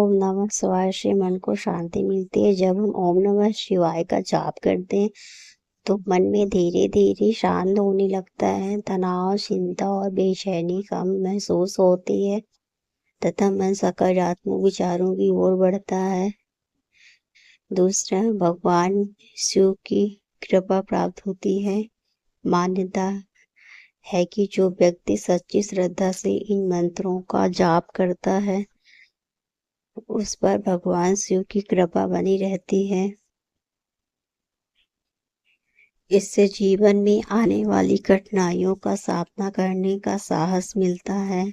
ओम नमः शिवाय से मन को शांति मिलती है। जब हम ओम नमः शिवाय का जाप करते हैं तो मन में धीरे धीरे शांत होने लगता है। तनाव, चिंता और बेचैनी कम महसूस होती है तथा मन सकारात्मक विचारों की ओर बढ़ता है। दूसरा, भगवान शिव की कृपा प्राप्त होती है। मान्यता है कि जो व्यक्ति सच्ची श्रद्धा से इन मंत्रों का जाप करता है उस पर भगवान शिव की कृपा बनी रहती है। इससे जीवन में आने वाली कठिनाइयों का सामना करने का साहस मिलता है।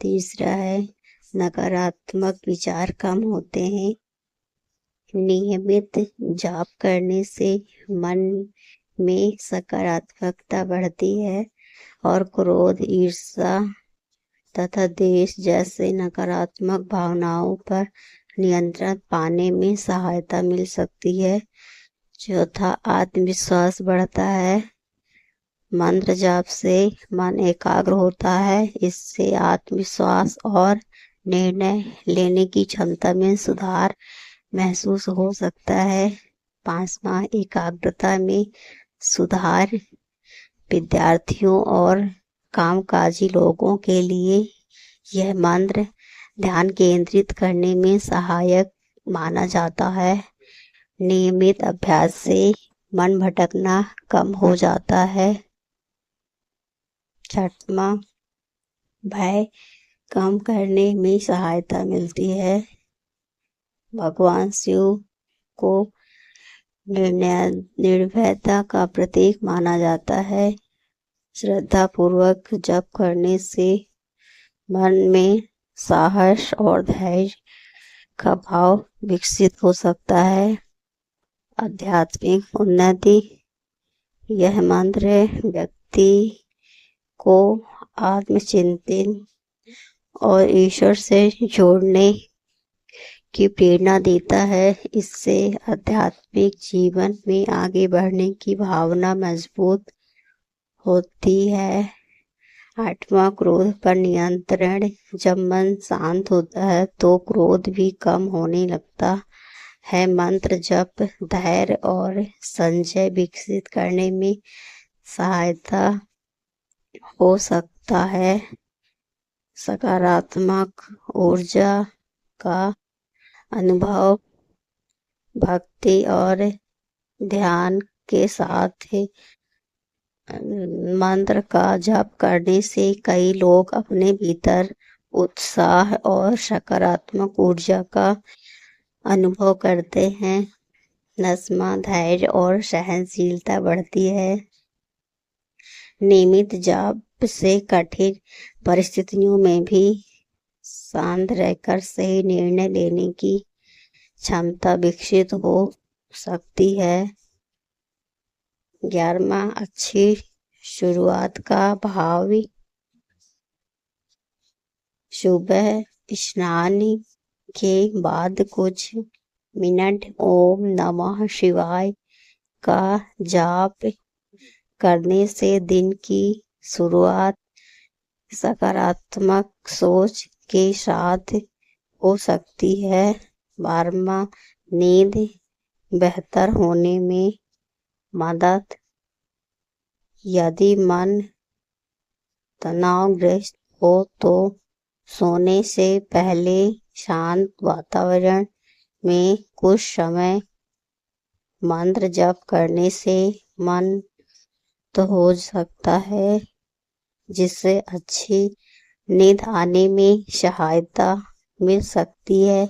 तीसरा है, नकारात्मक विचार कम होते हैं। नियमित जाप करने से मन में सकारात्मकता बढ़ती है और क्रोध, ईर्ष्या तथा द्वेष जैसे नकारात्मक भावनाओं पर नियंत्रण पाने में सहायता मिल सकती है। चौथा, आत्मविश्वास बढ़ता है। मंत्र जाप से मन एकाग्र होता है। इससे आत्मविश्वास और निर्णय लेने की क्षमता में सुधार महसूस हो सकता है। पांचवा, एकाग्रता में सुधार। विद्यार्थियों और कामकाजी लोगों के लिए यह मंत्र ध्यान केंद्रित करने में सहायक माना जाता है। नियमित अभ्यास से मन भटकना कम हो जाता है। छठवां, भय कम करने में सहायता मिलती है। भगवान शिव को निर्भयता का प्रतीक माना जाता है। श्रद्धा पूर्वक जप करने से मन में साहस और धैर्य का भाव विकसित हो सकता है। आध्यात्मिक उन्नति, यह मंत्र व्यक्ति को आत्मचिंतन और ईश्वर से जोड़ने की प्रेरणा देता है। इससे आध्यात्मिक जीवन में आगे बढ़ने की भावना मजबूत होती है। आठवां, क्रोध पर नियंत्रण। जब मन शांत होता है तो क्रोध भी कम होने लगता है। मंत्र जप धैर्य और संयम विकसित करने में सहायता हो सकता है। सकारात्मक ऊर्जा का अनुभव भक्ति और ध्यान के साथ मंत्र का जप करने से कई लोग अपने भीतर उत्साह और सकारात्मक ऊर्जा का अनुभव करते हैं। दसवां, धैर्य और सहनशीलता बढ़ती है। नियमित जाप से कठिन परिस्थितियों में भी शांत रहकर सही निर्णय लेने की क्षमता विकसित हो सकती है। 11वां, अच्छी शुरुआत का भाव। सुबह स्नान के बाद कुछ मिनट ओम नमः शिवाय का जाप करने से दिन की शुरुआत सकारात्मक सोच के साथ हो सकती है। 12वां, नींद बेहतर होने में मदद। यदि मन तनावग्रस्त हो तो सोने से पहले शांत वातावरण में कुछ समय मंत्र जप करने से मन तो हो सकता है जिससे अच्छी नींद आने में सहायता मिल सकती है।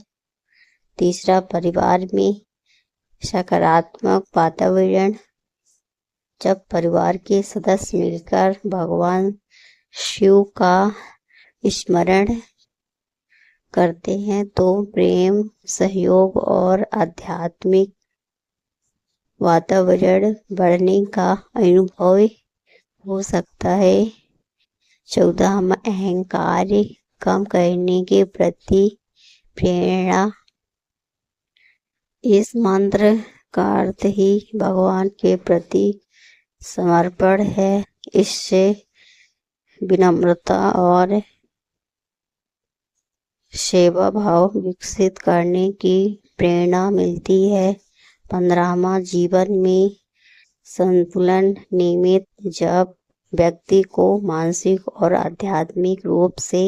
तीसरा, परिवार में सकारात्मक वातावरण। जब परिवार के सदस्य मिलकर भगवान शिव का स्मरण करते हैं तो प्रेम, सहयोग और आध्यात्मिक वातावरण बढ़ने का अनुभव हो सकता है। 14वां, अहंकार कम करने के प्रति प्रेरणा। इस मंत्र का अर्थ ही भगवान के प्रति समर्पण है। इससे विनम्रता और सेवा भाव विकसित करने की प्रेरणा मिलती है। 15वां, जीवन में संतुलन नियमित, जब व्यक्ति को मानसिक और आध्यात्मिक रूप से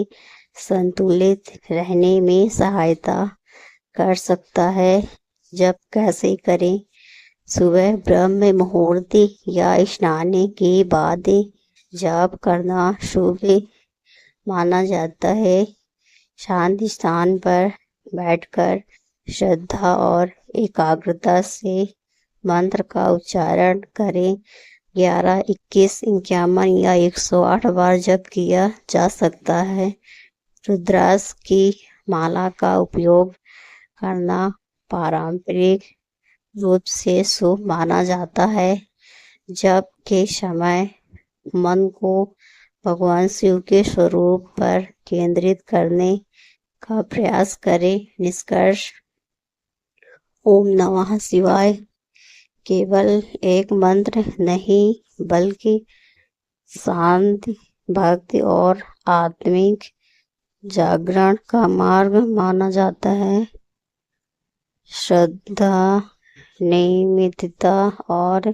संतुलित रहने में सहायता कर सकता है। जब कैसे करें? सुबह ब्रह्म मुहूर्त या स्नान के बाद जाप करना शुभ माना जाता है। शांत स्थान पर बैठकर श्रद्धा और एकाग्रता से मंत्र का उच्चारण करें। 11, 21, 51 या 108 बार जप किया जा सकता है। रुद्राक्ष की माला का उपयोग करना पारंपरिक रूप से शुभ माना जाता है। जप के समय मन को भगवान शिव के स्वरूप पर केंद्रित करने का प्रयास करें। निष्कर्ष: ओम नमः शिवाय केवल एक मंत्र नहीं, बल्कि शांति, भक्ति और आत्मिक जागरण का मार्ग माना जाता है। श्रद्धा, नियमितता और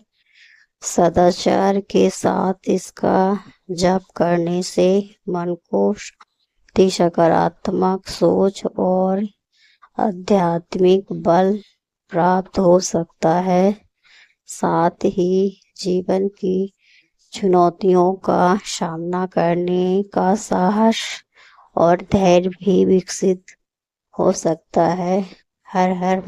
सदाचार के साथ इसका जप करने से मन को शांति, सकारात्मक सोच और आध्यात्मिक बल प्राप्त हो सकता है। साथ ही जीवन की चुनौतियों का सामना करने का साहस और धैर्य भी विकसित हो सकता है। हर हर